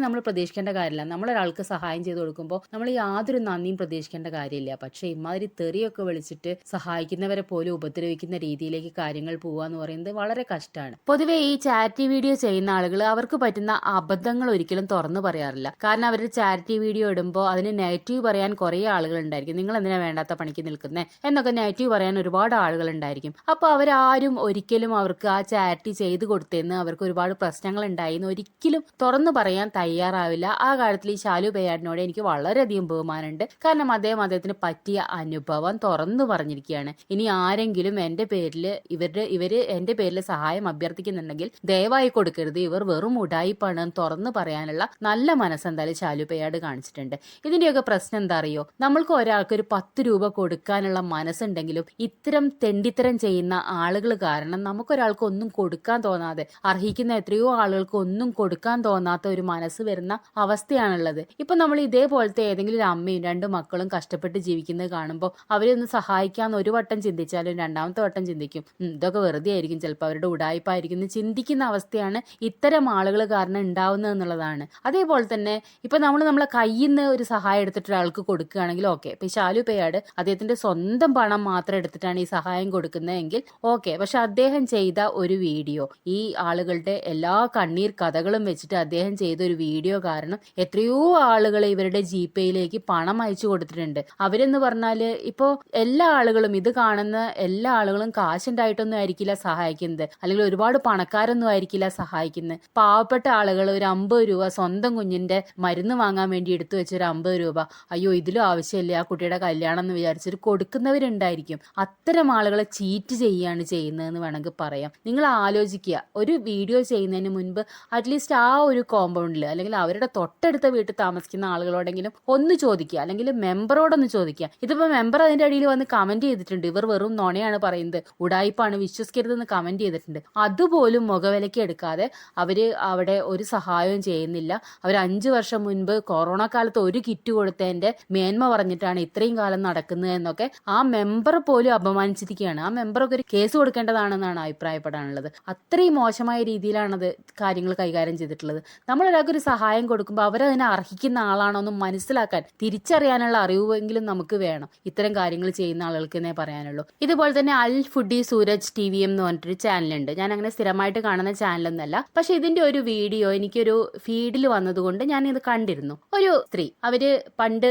A: നമ്മൾ പ്രതീക്ഷിക്കേണ്ട കാര്യമില്ല. നമ്മളൊരാൾക്ക് സഹായം ചെയ്ത് കൊടുക്കുമ്പോൾ നമ്മൾ യാതൊരു നന്ദിയും പ്രതീക്ഷിക്കേണ്ട കാര്യമില്ല. പക്ഷെ ഇമാതിരി തെറിയൊക്കെ വിളിച്ചിട്ട് സഹായിക്കുന്നവരെ പോലും ഉപദ്രവിക്കുന്ന രീതിയിലേക്ക് കാര്യങ്ങൾ പോവാന്ന് പറയുന്നത് വളരെ കഷ്ടമാണ്. പൊതുവെ ഈ ചാരിറ്റി വീഡിയോ ചെയ്യുന്ന ആളുകൾ അവർക്ക് പറ്റുന്ന അബദ്ധങ്ങൾ ഒരിക്കലും തുറന്നു പറയാറില്ല. കാരണം അവർ ചാരിറ്റി വീഡിയോ ഇടുമ്പോൾ അതിന് നെഗറ്റീവ് പറയാൻ കുറേ ആളുകൾ ഉണ്ടായിരിക്കും. നിങ്ങൾ എന്തിനാ വേണ്ടാത്ത പണിക്ക് നിൽക്കുന്നേ എന്നൊക്കെ നെഗറ്റീവ് പറയാൻ ഒരുപാട് ആളുകൾ ഉണ്ടായിരിക്കും. അപ്പൊ അവരാരും ഒരിക്കലും അവർക്ക് ആ ചാരിറ്റി ചെയ്ത് കൊടുത്തെന്ന് അവർക്ക് ഒരുപാട് പ്രശ്നങ്ങൾ ഉണ്ടായിന്ന് ഒരിക്കലും തുറന്നു പറയാൻ തയ്യാറാവില്ല. ആ കാര്യത്തിൽ ഈ ശാലു പേയാടിനോട് എനിക്ക് വളരെയധികം ബഹുമാനമുണ്ട്. കാരണം അദ്ദേഹത്തിന് പറ്റിയ അനുഭവം തുറന്നു പറഞ്ഞിരിക്കുകയാണ്. ഇനി ആരെങ്കിലും എന്റെ പേരിൽ ഇവര് എന്റെ പേരിൽ സഹായം അഭ്യർത്ഥിക്കുന്നുണ്ടെങ്കിൽ ദയവായി കൊടുക്കരുത്, ഇവർ വെറും ഉടായിപ്പാണ് തുറന്നു പറയാനുള്ള നല്ല മനസ്സെന്തായാലും ശാലു പേയാട് കാണിച്ചിട്ടുണ്ട്. ഇതിന്റെയൊക്കെ പ്രശ്നം എന്താ അറിയോ, നമ്മൾക്ക് ഒരാൾക്ക് ഒരു 10 രൂപ കൊടുക്കാനുള്ള മനസ്സുണ്ടെങ്കിലും ഇത്തരം തെണ്ടിത്തരം ചെയ്യുന്ന ആളുകൾ കാരണം നമുക്കൊരാൾക്ക് ഒന്നും കൊടുക്കാൻ തോന്നാതെ, അർഹിക്കുന്ന എത്രയോ ആളുകൾക്ക് ഒന്നും കൊടുക്കാൻ തോന്നാത്ത ഒരു മനസ്സ് വരുന്ന അവസ്ഥയാണുള്ളത്. ഇപ്പൊ നമ്മൾ ഇതേപോലത്തെ ഏതെങ്കിലും ഒരു അമ്മയും 2 മക്കളും കഷ്ടപ്പെട്ട് ജീവിക്കുന്നത് കാണുമ്പോൾ അവരെ ഒന്ന് സഹായിക്കാന്ന് ഒരു വട്ടം ചിന്തിച്ചാലും രണ്ടാമത്തെ വട്ടം ചിന്തിക്കും ഇതൊക്കെ വെറുതെ ആയിരിക്കും, ചിലപ്പോൾ അവരുടെ ഉടായ്പായിരിക്കും എന്ന് ചിന്തിക്കുന്ന അവസ്ഥയാണ് ഇത്തരം ആളുകൾ കാരണം ഉണ്ടാവുന്നത് എന്നുള്ളതാണ്. അതേപോലെ തന്നെ ഇപ്പൊ നമ്മളെ കയ്യിൽ നിന്ന് ഒരു സഹായം എടുത്തിട്ട് ഒരാൾക്ക് കൊടുക്കുകയാണെങ്കിൽ ഓക്കെ, ഇപ്പൊ ശാലു പേയാട് അദ്ദേഹത്തിന്റെ സ്വന്തം പണം മാത്രം എടുത്തിട്ടാണ് ഈ സഹായം കൊടുക്കുന്നതെങ്കിൽ ഓക്കെ. പക്ഷെ അദ്ദേഹം ചെയ്ത ഒരു വീഡിയോ, ഈ ആളുകളുടെ എല്ലാ കണ്ണീർ കഥകളും വെച്ചിട്ട് അദ്ദേഹം ചെയ്ത ഒരു വീഡിയോ കാരണം എത്രയോ ആളുകൾ ഇവരുടെ ജിപേയിലേക്ക് പണം അയച്ചു കൊടുത്തിട്ടുണ്ട്. അവരെന്ന് പറഞ്ഞാല് ഇപ്പോ എല്ലാ ആളുകളും, ഇത് കാണുന്ന എല്ലാ ആളുകളും കാശുണ്ടായിട്ടൊന്നും ആയിരിക്കില്ല സഹായിക്കുന്നത്, അല്ലെങ്കിൽ ഒരുപാട് പണക്കാരൊന്നും ആയിരിക്കില്ല സഹായിക്കുന്നത്. പാവപ്പെട്ട ആളുകൾ ഒരു 50 രൂപ സ്വന്തം കുഞ്ഞിന്റെ മരുന്ന് വാങ്ങാൻ വേണ്ടി എടുത്തു വെച്ചൊരു 50 രൂപ, അയ്യോ ഇതിലും ആവശ്യമില്ല ആ കുട്ടിയുടെ കല്യാണം എന്ന് വിചാരിച്ചിട്ട് കൊടുക്കുന്നവരുണ്ടായിരിക്കും. അത്തരം ആളുകളെ ചീറ്റ് ചെയ്യുകയാണ് ചെയ്യുന്നതെന്ന് വേണമെങ്കിൽ പറയാം. നിങ്ങൾ ആലോചിക്കുക, ഒരു വീഡിയോ ചെയ്യുന്നതിന് മുൻപ് അറ്റ്ലീസ്റ്റ് ആ ഒരു കോമ്പൗണ്ടിൽ അല്ലെങ്കിൽ അവരുടെ തൊട്ടടുത്ത വീട്ടിൽ താമസിക്കുന്ന ആളുകളോടെങ്കിലും ഒന്ന് ചോദിക്കുക, അല്ലെങ്കിൽ മെമ്പറോടൊന്ന് ചോദിക്കുക. ഇതിപ്പോ മെമ്പർ അതിന്റെ അടിയിൽ വന്ന് കമന്റ് ചെയ്തിട്ടുണ്ട്, ഇവർ വെറും നുണയാണ് പറയുന്നത്, ഉടായിപ്പാണ്, വിശ്വസിക്കരുതെന്ന് കമന്റ് ചെയ്തിട്ടുണ്ട്. അതുപോലും മുഖവിലയ്ക്ക് എടുക്കാതെ അവര് അവിടെ ഒരു സഹായവും ചെയ്യുന്നില്ല. അവർ 5 വർഷം മുൻപ് കൊറോണ കാലത്ത് ഒരു കിറ്റ് കൊടുത്തതിന്റെ മേന്മ പറഞ്ഞിട്ടാണ് ഇത്രയും കാലം നടക്കുന്നത് എന്നൊക്കെ ആ മെമ്പർ പോലും അപമാനിച്ചിരിക്കുകയാണ്. ആ മെമ്പറൊക്കെ ഒരു കേസ് കൊടുക്കേണ്ടതാണെന്നാണ് അഭിപ്രായപ്പെടാനുള്ളത്. അത്രയും മോശമായ രീതിയിലാണ് അത് കാര്യങ്ങൾ കൈകാര്യം ചെയ്തിട്ടുള്ളത്. നമ്മളൊരാൾക്ക് ഒരു സഹായം കൊടുക്കുമ്പോൾ അവരതിനെ അർഹിക്കുന്ന ആളാണോ എന്ന് മനസ്സിലാക്കാൻ, തിരിച്ചറിയാനുള്ള അറിവെങ്കിലും നമുക്ക് വേണം ഇത്തരം കാര്യങ്ങൾ ചെയ്യുന്ന ആളുകൾക്ക് എന്നേ പറയാനുള്ളൂ. ഇതുപോലെ തന്നെ അൽ ഫുഡി സൂരജ് TVM എന്ന് പറഞ്ഞിട്ടൊരു ചാനലുണ്ട്. ഞാൻ അങ്ങനെ സ്ഥിരമായിട്ട് കാണുന്ന ചാനലൊന്നല്ല, പക്ഷെ ഇതിന്റെ ഒരു വീഡിയോ എനിക്കൊരു ഫീഡിൽ വന്നതുകൊണ്ട് ഞാൻ ഇത് കണ്ടിരുന്നു. ഒരു സ്ത്രീ, അവര് പണ്ട്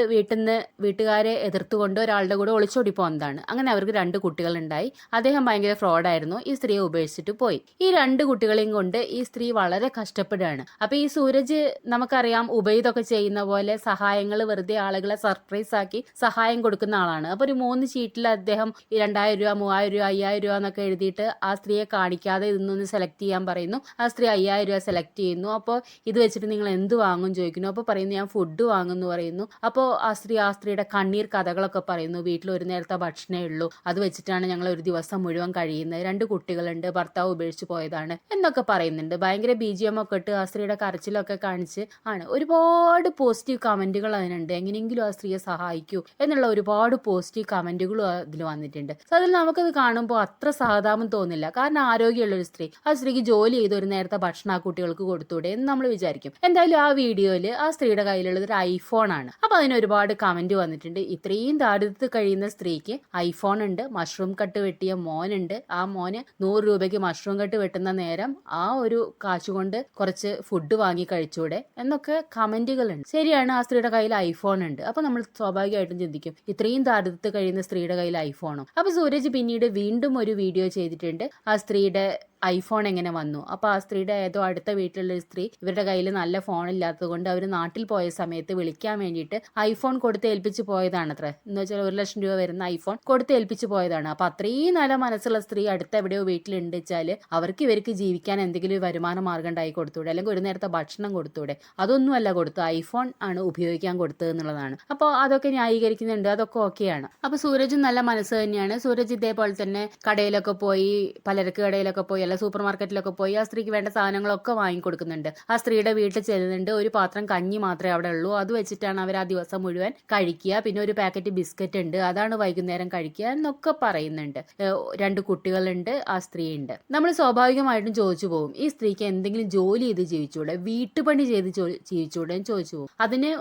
A: വീട്ടുകാരെ എതിർത്തുകൊണ്ട് ഒരാളുടെ കൂടെ ഒളിച്ചോടി പോകുന്നതാണ്. അങ്ങനെ അവർക്ക് 2 കുട്ടികളുണ്ടായി. അദ്ദേഹം ഭയങ്കര ഫ്രോഡായിരുന്നു, ഈ സ്ത്രീയെ ഉപേക്ഷിച്ചിട്ട് പോയി. ഈ 2 കുട്ടികളെയും കൊണ്ട് ഈ സ്ത്രീ വളരെ കഷ്ടപ്പെടുകയാണ്. അപ്പൊ ഈ സൂരജ് നമുക്കറിയാം ഉബൈദൊക്കെ ചെയ്യുന്ന പോലെ സഹായങ്ങൾ വെറുതെ ആളുകളെ സർപ്രൈസ് ആക്കി സഹായം കൊടുക്കുന്ന ആളാണ്. അപ്പൊ ഒരു 3 ഷീറ്റിൽ അദ്ദേഹം 2000 രൂപ 3000 രൂപ 5000 രൂപ എന്നൊക്കെ എഴുതിയിട്ട് ആ സ്ത്രീയെ കാണിക്കാതെ ഇതൊന്ന് സെലക്ട് ചെയ്യാൻ പറയുന്നു. ആ സ്ത്രീ 5000 രൂപ സെലക്ട് ചെയ്യുന്നു. അപ്പോൾ ഇത് വെച്ചിട്ട് നിങ്ങൾ എന്ത് വാങ്ങും ചോദിക്കുന്നു. അപ്പോൾ പറയുന്നു ഞാൻ ഫുഡ് വാങ്ങുന്നു പറയുന്നു. അപ്പോൾ ആ സ്ത്രീയുടെ കണ്ണീർ കഥകളൊക്കെ പറയുന്നു. വീട്ടിൽ ഒരു നേരത്തെ ഭക്ഷണമേ ഉള്ളൂ, അത് വെച്ചിട്ടാണ് ഞങ്ങൾ ഒരു ദിവസം മുഴുവൻ കഴിയുന്നത്, 2 കുട്ടികളുണ്ട്, ഭർത്താവ് ഉപേക്ഷിച്ച് പോയതാണ് എന്നൊക്കെ പറയുന്നുണ്ട്. ഭയങ്കര BGM ഒക്കെ ഇട്ട് ആ സ്ത്രീയുടെ കരച്ചിലൊക്കെ കാണിച്ച് ആണ്. ഒരുപാട് പോസിറ്റീവ് കമന്റുകൾ അതിനുണ്ട്, എങ്ങനെയെങ്കിലും ആ സ്ത്രീയെ സഹായിക്കൂ എന്നുള്ള ഒരുപാട് പോസിറ്റീവ് കമന്റുകളും അതിൽ വന്നിട്ടുണ്ട്. സോ അതിൽ നമുക്കത് കാണുമ്പോൾ അത്ര സഹതാപം തോന്നില്ല. കാരണം ആരോഗ്യമുള്ള ഒരു സ്ത്രീ, ആ സ്ത്രീക്ക് ജോലി ചെയ്ത് ഒരു നേരത്തെ ഭക്ഷണം ആ കുട്ടികൾക്ക് കൊടുത്തൂടെ എന്ന് നമ്മൾ വിചാരിക്കും. എന്തായാലും ആ വീഡിയോയിൽ ആ സ്ത്രീയുടെ കയ്യിലുള്ളത് ഒരു ഐഫോൺ ആണ്. അപ്പൊ അതിന് ഒരുപാട് കമന്റ് വന്നിട്ടുണ്ട്. ഇത്രയും ദാരിദ്ര്യത്തിൽ കഴിയുന്ന സ്ത്രീക്ക് ഐഫോൺ ഉണ്ട്, മഷ്റൂം കട്ട് വെട്ടിയ മോനുണ്ട്, ആ മോന് 100 രൂപയ്ക്ക് മഷ്റൂം കട്ട് വെട്ടുന്ന നേരം ആ ഒരു കാശുകൊണ്ട് കുറച്ച് ഫുഡ് വാങ്ങി കഴിച്ചൂടെ എന്നൊക്കെ കമന്റുകളുണ്ട്. ശരിയാണ്, ആ സ്ത്രീയുടെ കയ്യിൽ ഐഫോൺ ഉണ്ട്. അപ്പൊ നമ്മൾ സ്വാഭാവികമായിട്ടും ചിന്തിക്കും ഇത്രയും ദാരിദ്ര്യത്തിൽ കഴിയുന്ന സ്ത്രീയുടെ കയ്യിൽ ഐഫോണോ. അപ്പൊ സൂരജ് പിന്നീട് വീണ്ടും ഒരു വീഡിയോ ചെയ്തിട്ടുണ്ട്, ആ സ്ത്രീയുടെ ഐഫോൺ എങ്ങനെ വന്നു. അപ്പൊ ആ സ്ത്രീയുടെ ഏതോ അടുത്ത വീട്ടിലുള്ള ഒരു സ്ത്രീ, ഇവരുടെ കയ്യിൽ നല്ല ഫോൺ ഇല്ലാത്തത് കൊണ്ട് അവർ നാട്ടിൽ പോയ സമയത്ത് വിളിക്കാൻ വേണ്ടിയിട്ട് ഐഫോൺ കൊടുത്ത് ഏൽപ്പിച്ച് പോയതാണ് അത്ര, എന്ന് വെച്ചാൽ 1 ലക്ഷം രൂപ വരുന്ന ഐഫോൺ കൊടുത്ത് ഏൽപ്പിച്ച് പോയതാണ്. അപ്പൊ അത്രയും നല്ല മനസ്സുള്ള സ്ത്രീ അടുത്ത എവിടെയോ വീട്ടിലുണ്ട് വെച്ചാല് ഇവർക്ക് ജീവിക്കാൻ എന്തെങ്കിലും ഒരു വരുമാന മാർഗം ഉണ്ടായി കൊടുത്തൂടെ, അല്ലെങ്കിൽ ഒരു നേരത്തെ ഭക്ഷണം കൊടുത്തൂടെ. അതൊന്നുമല്ല കൊടുത്തു, ഐഫോൺ ആണ് ഉപയോഗിക്കാൻ കൊടുത്തത് എന്നുള്ളതാണ്. അപ്പോൾ അതൊക്കെ ന്യായീകരിക്കുന്നുണ്ട്, അതൊക്കെ ഓക്കെയാണ്. അപ്പൊ സൂരജും നല്ല മനസ്സ് തന്നെയാണ്. സൂരജ് ഇതേപോലെ തന്നെ കടയിലൊക്കെ പോയി, പലചരക്ക് കടയിലൊക്കെ പോയി, സൂപ്പർ മാർക്കറ്റിലൊക്കെ പോയി ആ സ്ത്രീക്ക് വേണ്ട സാധനങ്ങളൊക്കെ വാങ്ങിക്കൊടുക്കുന്നുണ്ട്. ആ സ്ത്രീയുടെ വീട്ടിൽ ചെല്ലുന്നുണ്ട്, ഒരു പാത്രം കഞ്ഞി മാത്രമേ അവിടെ ഉള്ളൂ, അത് വെച്ചിട്ടാണ് അവർ ആ ദിവസം മുഴുവൻ കഴിക്കുക. പിന്നെ ഒരു പാക്കറ്റ് ബിസ്ക്കറ്റ് ഉണ്ട്, അതാണ് വൈകുന്നേരം കഴിക്കുക എന്നൊക്കെ പറയുന്നുണ്ട്. 2 കുട്ടികളുണ്ട്, ആ സ്ത്രീ ഉണ്ട്. നമ്മൾ സ്വാഭാവികമായിട്ടും ചോദിച്ചു പോകും, ഈ സ്ത്രീക്ക് എന്തെങ്കിലും ജോലി ചെയ്ത് ജീവിച്ചൂടെ, വീട്ടുപണി ചെയ്ത് ജീവിച്ചൂടെ എന്ന് ചോദിച്ചു പോകും. അതിന്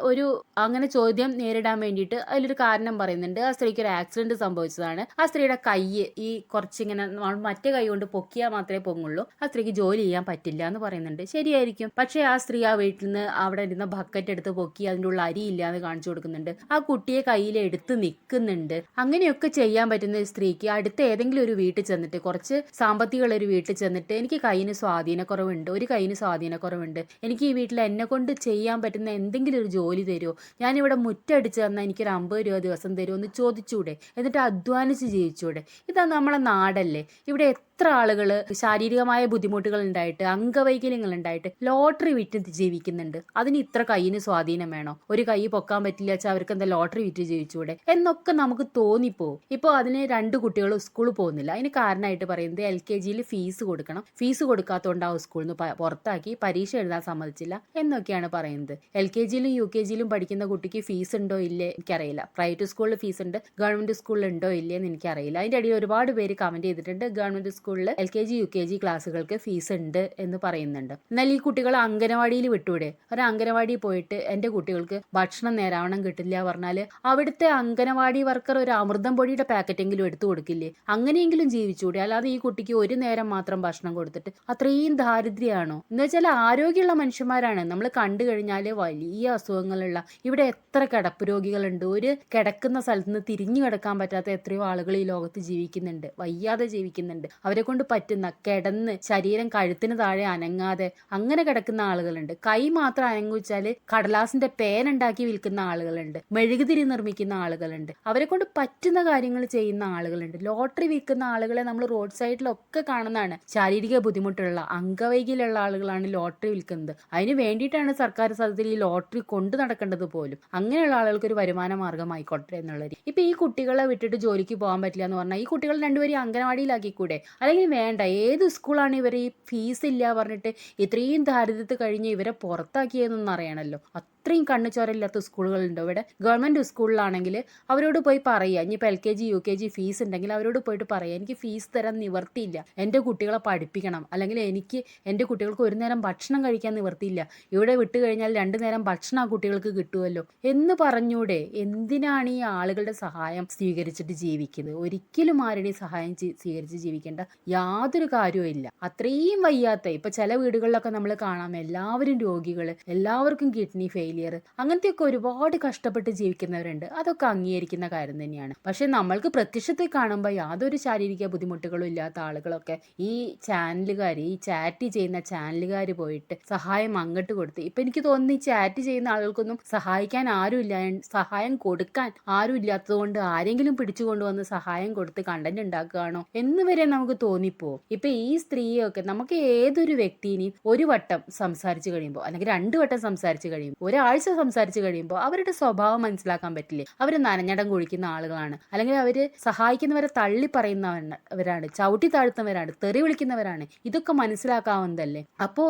A: അങ്ങനെ ചോദ്യം നേരിടാൻ വേണ്ടിയിട്ട് അതിലൊരു കാരണം പറയുന്നുണ്ട്. ആ സ്ത്രീക്ക് ഒരു ആക്സിഡന്റ് സംഭവിച്ചതാണ്. ആ സ്ത്രീയുടെ കൈ ഈ കുറച്ചിങ്ങനെ മറ്റേ കൈ കൊണ്ട് പൊക്കിയാൽ മാത്രമേ മാത്രമേ പൊങ്ങുള്ളൂ, ആ സ്ത്രീക്ക് ജോലി ചെയ്യാൻ പറ്റില്ല എന്ന് പറയുന്നുണ്ട്. ശരിയായിരിക്കും. പക്ഷേ ആ സ്ത്രീ ആ വീട്ടിൽ നിന്ന് അവിടെ ഇരുന്ന ബക്കറ്റ് എടുത്ത് പൊക്കി അതിൻ്റെ ഉള്ള അരി ഇല്ലാന്ന് കാണിച്ചു കൊടുക്കുന്നുണ്ട്. ആ കുട്ടിയെ കയ്യിൽ എടുത്ത് നിൽക്കുന്നുണ്ട്. അങ്ങനെയൊക്കെ ചെയ്യാൻ പറ്റുന്ന സ്ത്രീക്ക് അടുത്ത ഏതെങ്കിലും ഒരു വീട്ടിൽ ചെന്നിട്ട്, കുറച്ച് സാമ്പത്തികമുള്ള ഒരു വീട്ടിൽ ചെന്നിട്ട്, എനിക്ക് കയ്യിന് സ്വാധീനക്കുറവുണ്ട്, ഒരു കയ്യിന് സ്വാധീനക്കുറവുണ്ട്, എനിക്ക് ഈ വീട്ടിൽ എന്നെ കൊണ്ട് ചെയ്യാൻ പറ്റുന്ന എന്തെങ്കിലും ഒരു ജോലി തരുമോ, ഞാനിവിടെ മുറ്റടിച്ച് തന്നാൽ എനിക്കൊരു 50 രൂപ ദിവസം തരുമോ എന്ന് ചോദിച്ചൂടെ, എന്നിട്ട് അധ്വാനിച്ച് ജീവിച്ചൂടെ? ഇതാ നമ്മളെ നാടല്ലേ. ഇവിടെ എത്ര ആളുകൾ ശാരീരികമായ ബുദ്ധിമുട്ടുകൾ ഉണ്ടായിട്ട്, അംഗവൈകല്യങ്ങൾ ഉണ്ടായിട്ട് ലോട്ടറി വിറ്റ് ജീവിക്കുന്നുണ്ട്. അതിന് ഇത്ര കയ്യിന് സ്വാധീനം വേണോ? ഒരു കൈ പൊക്കാൻ പറ്റില്ല വെച്ചാൽ അവർക്ക് എന്താ ലോട്ടറി വിറ്റ് ജീവിച്ചൂടെ എന്നൊക്കെ നമുക്ക് തോന്നിപ്പോവും. ഇപ്പോൾ അതിന് 2 കുട്ടികൾ സ്കൂളിൽ പോകുന്നില്ല. അതിന് കാരണമായിട്ട് പറയുന്നത് LKGയിൽ ഫീസ് കൊടുക്കണം, ഫീസ് കൊടുക്കാത്തതുകൊണ്ടാവും സ്കൂളിൽ നിന്ന് പുറത്താക്കി, പരീക്ഷ എഴുതാൻ സമ്മതിച്ചില്ല എന്നൊക്കെയാണ് പറയുന്നത്. LKGയിലും UKGയിലും പഠിക്കുന്ന കുട്ടിക്ക് ഫീസ് ഉണ്ടോ ഇല്ലേ എനിക്കറിയില്ല. പ്രൈവറ്റ് സ്കൂളിൽ ഫീസ് ഉണ്ട്, ഗവൺമെന്റ് സ്കൂളിൽ ഉണ്ടോ ഇല്ലേ എന്ന് എനിക്കറിയില്ല. അതിന്റെ അടിയിൽ ഒരുപാട് പേര് കമന്റ് ചെയ്തിട്ടുണ്ട് ഗവൺമെന്റ് സ്കൂളിൽ LKG UKG ക്ലാസ്സുകൾക്ക് ഫീസ് ഉണ്ട് എന്ന് പറയുന്നുണ്ട്. എന്നാൽ ഈ കുട്ടികൾ അംഗനവാടിയിൽ വിട്ടൂടെ? ഒരു അംഗനവാടിയിൽ പോയിട്ട് എന്റെ കുട്ടികൾക്ക് ഭക്ഷണം നേരാവണ്ണം കിട്ടില്ല പറഞ്ഞാല് അവിടുത്തെ അംഗനവാടി വർക്കർ ഒരു അമൃതം പൊടിയുടെ പാക്കറ്റെങ്കിലും എടുത്തു കൊടുക്കില്ലേ? അങ്ങനെയെങ്കിലും ജീവിച്ചൂടെ? അല്ലാതെ ഈ കുട്ടിക്ക് ഒരു നേരം മാത്രം ഭക്ഷണം കൊടുത്തിട്ട് അത്രയും ദാരിദ്ര്യമാണോ? എന്ന് വെച്ചാൽ ആരോഗ്യമുള്ള മനുഷ്യന്മാരാണ് നമ്മൾ കണ്ടു കഴിഞ്ഞാല് വലിയ അസുഖങ്ങളുള്ള, ഇവിടെ എത്ര കിടപ്പ് രോഗികളുണ്ട്. ഒരു കിടക്കുന്ന സ്ഥലത്ത് നിന്ന് തിരിഞ്ഞു കിടക്കാൻ പറ്റാത്ത എത്രയോ ആളുകൾ ഈ ലോകത്ത് ജീവിക്കുന്നുണ്ട്, വയ്യാതെ ജീവിക്കുന്നുണ്ട്. അവരെ കൊണ്ട് പറ്റുന്ന കിടന്ന് ശരീരം കഴുത്തിന് താഴെ അനങ്ങാതെ അങ്ങനെ കിടക്കുന്ന ആളുകളുണ്ട്. കൈ മാത്രം അനങ്ങുവെച്ചാല് കടലാസിന്റെ പേൻ ഉണ്ടാക്കി വിൽക്കുന്ന ആളുകളുണ്ട്, മെഴുകുതിരി നിർമ്മിക്കുന്ന ആളുകളുണ്ട്, അവരെ കൊണ്ട് പറ്റുന്ന കാര്യങ്ങൾ ചെയ്യുന്ന ആളുകളുണ്ട്. ലോട്ടറി വിൽക്കുന്ന ആളുകളെ നമ്മൾ റോഡ് സൈഡിലൊക്കെ കാണുന്നതാണ്. ശാരീരിക ബുദ്ധിമുട്ടുള്ള, അംഗവൈകല്യമുള്ള ആളുകളാണ് ലോട്ടറി വിൽക്കുന്നത്. അതിന് വേണ്ടിയിട്ടാണ് സർക്കാർ സ്ഥലത്തിൽ ഈ ലോട്ടറി കൊണ്ടു നടക്കേണ്ടത് പോലും. അങ്ങനെയുള്ള ആളുകൾക്ക് ഒരു വരുമാന മാർഗമായിക്കോട്ടെ എന്നുള്ളത്. ഇപ്പൊ ഈ കുട്ടികളെ വിട്ടിട്ട് ജോലിക്ക് പോകാൻ പറ്റില്ല എന്ന് പറഞ്ഞാൽ ഈ കുട്ടികൾ രണ്ടുപേരും അംഗനവാടിയിലാക്കിക്കൂടെ? അല്ലെങ്കിൽ വേണ്ട, ഏത് സ്കൂളാണ് ഇവർ ഈ ഫീസ് ഇല്ല പറഞ്ഞിട്ട് ഇത്രയും ദാരിദ്ര്യത്തിൽ കഴിഞ്ഞ് ഇവരെ പുറത്താക്കിയതെന്നൊന്നും അറിയണമല്ലോ. അത്രയും കണ്ണുചോരയില്ലാത്ത സ്കൂളുകളുണ്ടോ ഇവിടെ? ഗവൺമെന്റ് സ്കൂളിലാണെങ്കിൽ അവരോട് പോയി പറയുക, ഇനിയിപ്പോൾ LKG UKG ഫീസ് ഉണ്ടെങ്കിൽ അവരോട് പോയിട്ട് പറയുക, എനിക്ക് ഫീസ് തരാൻ നിവർത്തിയില്ല, എൻ്റെ കുട്ടികളെ പഠിപ്പിക്കണം, അല്ലെങ്കിൽ എനിക്ക് എൻ്റെ കുട്ടികൾക്ക് ഒരു നേരം ഭക്ഷണം കഴിക്കാൻ നിവർത്തിയില്ല, ഇവിടെ വിട്ട് കഴിഞ്ഞാൽ 2 നേരം ഭക്ഷണം ആ കുട്ടികൾക്ക് കിട്ടുമല്ലോ എന്ന് പറഞ്ഞൂടെ? എന്തിനാണ് ഈ ആളുകളുടെ സഹായം സ്വീകരിച്ചിട്ട് ജീവിക്കുന്നത്? ഒരിക്കലും ആരുടെയും സഹായം സ്വീകരിച്ച് ജീവിക്കേണ്ട യാതൊരു കാര്യവും ഇല്ല. അത്രയും വയ്യാത്ത, ഇപ്പൊ ചില വീടുകളിലൊക്കെ നമ്മൾ കാണാം എല്ലാവരും രോഗികൾ, എല്ലാവർക്കും കിഡ്നി ഫെയിലിയർ, അങ്ങനത്തെയൊക്കെ ഒരുപാട് കഷ്ടപ്പെട്ട് ജീവിക്കുന്നവരുണ്ട്. അതൊക്കെ അംഗീകരിക്കുന്ന കാര്യം തന്നെയാണ്. പക്ഷെ നമ്മൾക്ക് പ്രത്യക്ഷത്തിൽ കാണുമ്പോൾ യാതൊരു ശാരീരിക ബുദ്ധിമുട്ടുകളും ഇല്ലാത്ത ആളുകളൊക്കെ ഈ ചാനലുകാർ, ഈ ചാറ്റ് ചെയ്യുന്ന ചാനലുകാർ പോയിട്ട് സഹായം അങ്ങോട്ട് കൊടുത്ത്, ഇപ്പൊ എനിക്ക് തോന്നുന്നു ഈ ചാറ്റ് ചെയ്യുന്ന ആളുകൾക്കൊന്നും സഹായിക്കാൻ ആരുമില്ല, സഹായം കൊടുക്കാൻ ആരും ഇല്ലാത്തത് കൊണ്ട് ആരെങ്കിലും പിടിച്ചു കൊണ്ടുവന്ന് സഹായം കൊടുത്ത് കണ്ടന്റ് ഉണ്ടാക്കുകയാണോ എന്ന് വരെ നമുക്ക് തോന്നിപ്പോ. ഇപ്പൊ ഈ സ്ത്രീയൊക്കെ നമുക്ക് ഏതൊരു വ്യക്തിനെയും ഒരു വട്ടം സംസാരിച്ചു കഴിയുമ്പോൾ, അല്ലെങ്കിൽ 2 വട്ടം സംസാരിച്ചു കഴിയുമ്പോൾ, ഒരാഴ്ച സംസാരിച്ചു കഴിയുമ്പോൾ അവരുടെ സ്വഭാവം മനസ്സിലാക്കാൻ പറ്റില്ലേ? അവർ നനഞ്ഞടം കുഴിക്കുന്ന ആളുകളാണ്, അല്ലെങ്കിൽ അവര് സഹായിക്കുന്നവരെ തള്ളി പറയുന്നവരാണ്, ചവിട്ടി താഴ്ത്തുന്നവരാണ്, തെറി വിളിക്കുന്നവരാണ്. ഇതൊക്കെ മനസ്സിലാക്കാവുന്നതല്ലേ? അപ്പോൾ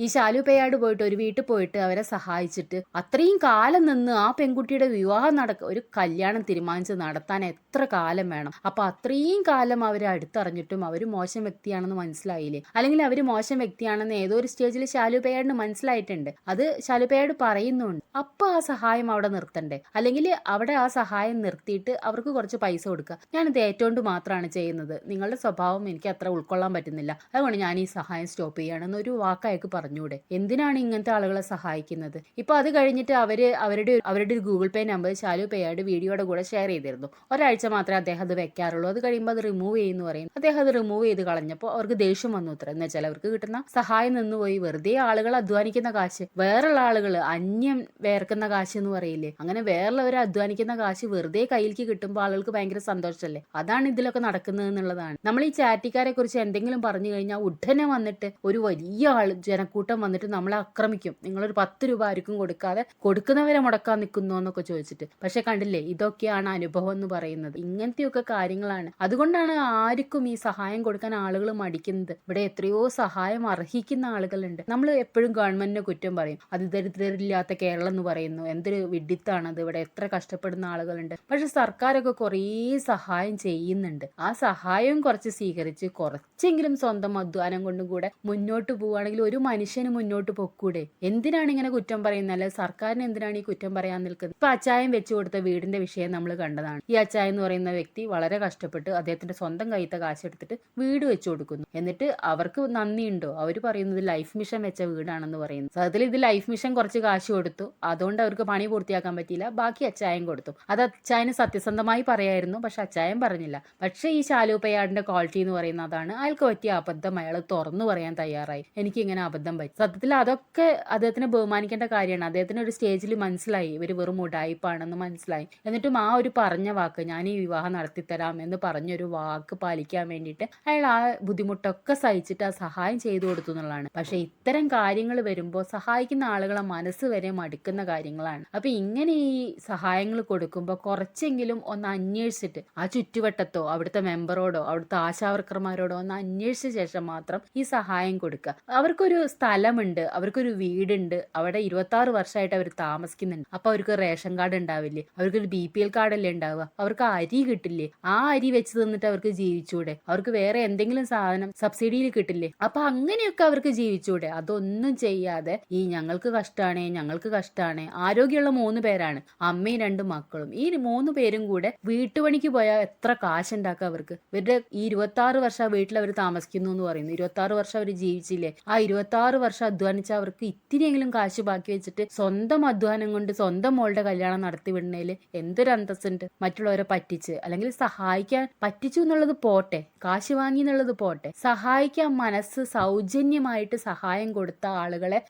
A: ഈ ശാലു പേയാട് പോയിട്ട് ഒരു വീട്ടിൽ പോയിട്ട് അവരെ സഹായിച്ചിട്ട് അത്രയും കാലം നിന്ന് ആ പെൺകുട്ടിയുടെ വിവാഹം ഒരു കല്യാണം തീരുമാനിച്ച് നടത്താൻ എത്ര കാലം വേണം? അപ്പൊ അത്രയും കാലം അവരെ അടുത്തറിഞ്ഞിട്ടും അവര് മോശം വ്യക്തിയാണെന്ന് മനസ്സിലായില്ലേ? അല്ലെങ്കിൽ അവര് മോശം വ്യക്തിയാണെന്ന് ഏതോ ഒരു സ്റ്റേജിൽ ശാലു പേയാടിന് മനസ്സിലായിട്ടുണ്ട്. അത് ശാലു പേയാട് പറയുന്നുണ്ട്. അപ്പൊ ആ സഹായം അവിടെ നിർത്തണ്ടേ? അല്ലെങ്കിൽ അവിടെ ആ സഹായം നിർത്തിയിട്ട് അവർക്ക് കുറച്ച് പൈസ കൊടുക്കുക, ഞാനിത് ഏറ്റോണ്ട് മാത്രമാണ് ചെയ്യുന്നത്, നിങ്ങളുടെ സ്വഭാവം എനിക്ക് അത്ര ഉൾക്കൊള്ളാൻ പറ്റുന്നില്ല, അതുകൊണ്ട് ഞാൻ ഈ സഹായം സ്റ്റോപ്പ് ചെയ്യുകയാണെന്ന് ഒരു വാക്കയക്ക് പറഞ്ഞൂടെ? എന്തിനാണ് ഇങ്ങനത്തെ ആളുകളെ സഹായിക്കുന്നത്? ഇപ്പൊ അത് കഴിഞ്ഞിട്ട് അവരുടെ ഒരു Google Pay number Shalu Peyad വീഡിയോയുടെ കൂടെ ഷെയർ ചെയ്തിരുന്നു. ഒരാഴ്ച മാത്രമേ അദ്ദേഹം അത് വെക്കാറുള്ളൂ, അത് കഴിയുമ്പോൾ അത് റിമൂവ് ചെയ്യുന്നു പറയും. അദ്ദേഹം അത് റിമൂവ് ചെയ്ത് കളഞ്ഞപ്പോൾ അവർക്ക് ദേഷ്യം വന്നു അത്ര. എന്ന് വെച്ചാൽ അവർക്ക് കിട്ടുന്ന സഹായം നിന്നുപോയി. വെറുതെ ആളുകൾ അധ്വാനിക്കുന്ന കാശ്, വേറുള്ള ആളുകൾ അന്യം വേർക്കുന്ന കാശ് എന്ന് പറയില്ലേ, അങ്ങനെ വേറുള്ളവർ അധ്വാനിക്കുന്ന കാശ് വെറുതെ കയ്യിലേക്ക് കിട്ടുമ്പോൾ ആളുകൾക്ക് ഭയങ്കര സന്തോഷമല്ലേ? അതാണ് ഇതിലൊക്കെ നടക്കുന്നത് എന്നുള്ളതാണ്. നമ്മൾ ഈ ചാറ്റിക്കാരെ കുറിച്ച് എന്തെങ്കിലും പറഞ്ഞു കഴിഞ്ഞാൽ ഉടനെ വന്നിട്ട് ഒരു വലിയ ജനക്കൂട്ടം വന്നിട്ട് നമ്മളെ ആക്രമിക്കും. നിങ്ങളൊരു 10 രൂപ ആർക്കും കൊടുക്കാതെ കൊടുക്കുന്നവരെ മുടക്കാൻ നിൽക്കുന്നു എന്നൊക്കെ ചോദിച്ചിട്ട്. പക്ഷെ കണ്ടില്ലേ, ഇതൊക്കെയാണ് അനുഭവം എന്ന് പറയുന്നത്. ഇങ്ങനത്തെയൊക്കെ കാര്യങ്ങളാണ്. അതുകൊണ്ടാണ് ആർക്കും ഈ സഹായം കൊടുക്കാൻ ആളുകൾ മടിക്കുന്നത്. ഇവിടെ എത്രയോ സഹായം അർഹിക്കുന്ന ആളുകളുണ്ട്. നമ്മൾ എപ്പോഴും ഗവൺമെന്റിനെ കുറ്റം പറയും, അതിദരിദ്രരില്ലാത്ത ഇല്ലാത്ത കേരളം എന്ന് പറയുന്നു, എന്തൊരു വിഡിത്താണത്, ഇവിടെ എത്ര കഷ്ടപ്പെടുന്ന ആളുകളുണ്ട്. പക്ഷെ സർക്കാരൊക്കെ കുറേ സഹായം ചെയ്യുന്നുണ്ട്. ആ സഹായം കുറച്ച് സ്വീകരിച്ച് കുറച്ചെങ്കിലും സ്വന്തം അധ്വാനം കൊണ്ടും കൂടെ മുന്നോട്ട് പോവുകയാണെങ്കിൽ ഒരു മനുഷ്യന് മുന്നോട്ട് പൊക്കൂടെ? എന്തിനാണ് ഇങ്ങനെ കുറ്റം പറയുന്നത്? അല്ലെ സർക്കാരിന് എന്തിനാണ് ഈ കുറ്റം പറയാൻ നിൽക്കുന്നത്? ഇപ്പൊ അച്ചായൻ വെച്ചു കൊടുത്ത വീടിന്റെ വിഷയം നമ്മൾ കണ്ടതാണ്. ഈ അച്ചായൻ എന്ന് പറയുന്ന വ്യക്തി വളരെ കഷ്ടപ്പെട്ട് അദ്ദേഹത്തിന്റെ സ്വന്തം കൈത്തെ കാശെടുത്തിട്ട് വീട് വെച്ചു കൊടുക്കുന്നു. എന്നിട്ട് അവർക്ക് നന്ദിയുണ്ടോ? അവർ പറയുന്നത് ലൈഫ് മിഷൻ വെച്ച വീടാണെന്ന് പറയുന്നു. സത്യത്തിൽ ഇത് ലൈഫ് മിഷൻ കുറച്ച് കാശ് കൊടുത്തു, അതുകൊണ്ട് അവർക്ക് പണി പൂർത്തിയാക്കാൻ പറ്റിയില്ല, ബാക്കി അച്ചായൻ കൊടുത്തു. അത് അച്ചായന് സത്യസന്ധമായി പറയായിരുന്നു, പക്ഷെ അച്ചായൻ പറഞ്ഞില്ല. പക്ഷെ ഈ ശാലൂപ്പയാടിന്റെ ക്വാളിറ്റി എന്ന് പറയുന്നത് അതാണ്. അയാൾക്ക് പറ്റിയ അബദ്ധം അയാൾ തുറന്നു പറയാൻ തയ്യാറായി, എനിക്ക് ഇങ്ങനെ അബദ്ധം പറ്റി. സത്യത്തിൽ അതൊക്കെ അദ്ദേഹത്തിനെ ബഹുമാനിക്കേണ്ട കാര്യമാണ്. അദ്ദേഹത്തിന് ഒരു സ്റ്റേജിൽ മനസ്സിലായി ഇവർ വെറും ഉടായിപ്പാണെന്ന് മനസ്സിലായി. എന്നിട്ടും ആ ഒരു പറഞ്ഞ വാക്ക്, ഞാൻ ഈ വിവാഹം നടത്തിത്തരാം എന്ന് പറഞ്ഞൊരു വാക്ക് പാലിക്കാൻ വേണ്ടിയിട്ട് അയാൾ ആ ബുദ്ധിമുട്ടൊക്കെ സഹിച്ചിട്ട് ആ സഹായം ചെയ്തു കൊടുത്തു എന്നുള്ളതാണ്. പക്ഷെ ഇത്തരം കാര്യങ്ങൾ വരുമ്പോൾ സഹായിക്കുന്ന ആളുകളെ മനസ്സ് വരെ മടുക്കുന്ന കാര്യങ്ങളാണ്. അപ്പൊ ഇങ്ങനെ ഈ സഹായങ്ങൾ കൊടുക്കുമ്പോൾ കുറച്ചെങ്കിലും ഒന്ന് അന്വേഷിച്ചിട്ട് ആ ചുറ്റുവട്ടത്തോ അവിടുത്തെ മെമ്പറോടോ അവിടുത്തെ ആശാവർക്കർമാരോടോ ഒന്ന് അന്വേഷിച്ച ശേഷം മാത്രം ഈ സഹായം കൊടുക്കുക. അവർക്കൊരു സ്ഥലമുണ്ട്, അവർക്കൊരു വീടുണ്ട്, അവിടെ 26 വർഷമായിട്ട് അവർ താമസിക്കുന്നുണ്ട്. അപ്പൊ അവർക്ക് റേഷൻ കാർഡ് ഉണ്ടാവില്ലേ? അവർക്കൊരു BPL കാർഡല്ലേ ഉണ്ടാവുക? അവർക്ക് അരി കിട്ടില്ലേ? ആ അരി വെച്ച് തന്നിട്ട് അവർക്ക് ജീവിച്ചൂടെ? അവർക്ക് വേറെ എന്തെങ്കിലും സാധനം സബ്സിഡിയിൽ കിട്ടില്ലേ? അപ്പൊ അങ്ങനെയൊക്കെ അവർക്ക് ജീവിച്ചൂടെ? അതൊന്നും ചെയ്യാതെ ഈ ഞങ്ങൾക്ക് കഷ്ടാണേ. ആരോഗ്യമുള്ള 3 പേരാണ്, അമ്മയും 2 മക്കളും. ഈ 3 പേരും കൂടെ വീട്ടുപണിക്ക് പോയാൽ എത്ര കാശുണ്ടാക്കുക അവർക്ക്? ഇവരുടെ ഈ 26 വർഷം വീട്ടിൽ അവർ താമസിക്കുന്നു എന്ന് പറയുന്നു. 26 വർഷം അവർ ജീവിച്ചില്ലേ? ആ 26 വർഷം അധ്വാനിച്ച അവർക്ക് ഇത്തിരിയെങ്കിലും കാശ് ബാക്കി വെച്ചിട്ട് സ്വന്തം അധ്വാനം കൊണ്ട് സ്വന്തം മോളുടെ കല്യാണം നടത്തി വിടുന്നതിൽ എന്തൊരു അന്തസ്സുണ്ട്? മറ്റുള്ളവരെ പറ്റിച്ച് അല്ലെങ്കിൽ സഹായിക്കാൻ പറ്റിച്ചു എന്നുള്ളത് പോട്ടെ, കാശ് വാങ്ങി എന്നുള്ളത് പോട്ടെ, സഹായിക്കാൻ മനസ്സ് സൗജന്യമായിട്ട് സഹായം കൊടുത്ത ആളുകളെ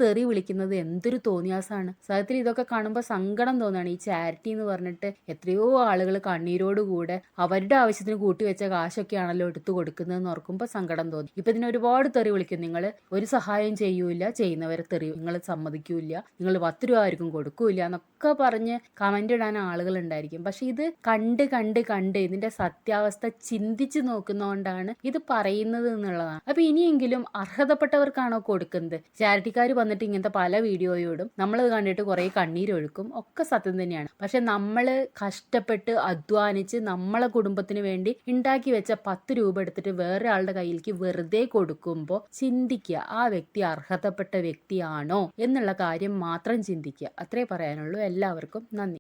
A: തെറി വിളിക്കുന്നത് എന്തൊരു തോന്നിയാസാണ്. സത്യത്തിൽ ഇതൊക്കെ കാണുമ്പോൾ സങ്കടം തോന്നുകയാണ്. ഈ ചാരിറ്റി എന്ന് പറഞ്ഞിട്ട് എത്രയോ ആളുകൾ കണ്ണീരോടുകൂടെ അവരുടെ ആവശ്യത്തിന് കൂട്ടിവെച്ച കാശൊക്കെയാണല്ലോ എടുത്തു കൊടുക്കുന്നതെന്ന് ഓർക്കുമ്പോൾ സങ്കടം തോന്നി. ഇപ്പൊ ഇതിന് ഒരുപാട് തെറി വിളിക്കും. നിങ്ങൾ ഒരു സഹായം ചെയ്യൂല, ചെയ്യുന്നവരെ തെറി നിങ്ങൾ സമ്മതിക്കൂല, നിങ്ങൾ 10 രൂപ ആർക്കും കൊടുക്കൂല എന്നൊക്കെ പറഞ്ഞ് കമന്റ് ഇടാൻ ആളുകൾ ഉണ്ടായിരിക്കും. പക്ഷെ ഇത് കണ്ട് ഇതിന്റെ സത്യാവസ്ഥ ചിന്തിച്ച് നോക്കുന്നതുകൊണ്ടാണ് ഇത് പറയുന്നത് എന്നുള്ളതാണ്. അപ്പൊ ഇനിയെങ്കിലും അർഹതപ്പെട്ടവർക്കാണോ കൊടുക്കുന്നത്? ചാരിറ്റിക്കാർ വന്നിട്ട് ഇങ്ങനത്തെ പല വീഡിയോയോടും നമ്മളത് കണ്ടിട്ട് കുറെ കണ്ണീരൊഴുക്കും, ഒക്കെ സത്യം തന്നെയാണ്. പക്ഷെ നമ്മള് കഷ്ടപ്പെട്ട് അധ്വാനിച്ച് നമ്മളെ കുടുംബത്തിന് വേണ്ടി ഉണ്ടാക്കി വെച്ച 10 രൂപ എടുത്തിട്ട് വേറെ ആളുടെ കയ്യിലേക്ക് വെറുതെ കൊടുക്കുമ്പോൾ ചിന്തിക്കുക, ആ വ്യക്തി അർഹതപ്പെട്ട വ്യക്തിയാണോ എന്നുള്ള കാര്യം മാത്രം ചിന്തിക്കുക. അത്രേ പറയാനുള്ളൂ. എല്ലാവർക്കും നന്ദി.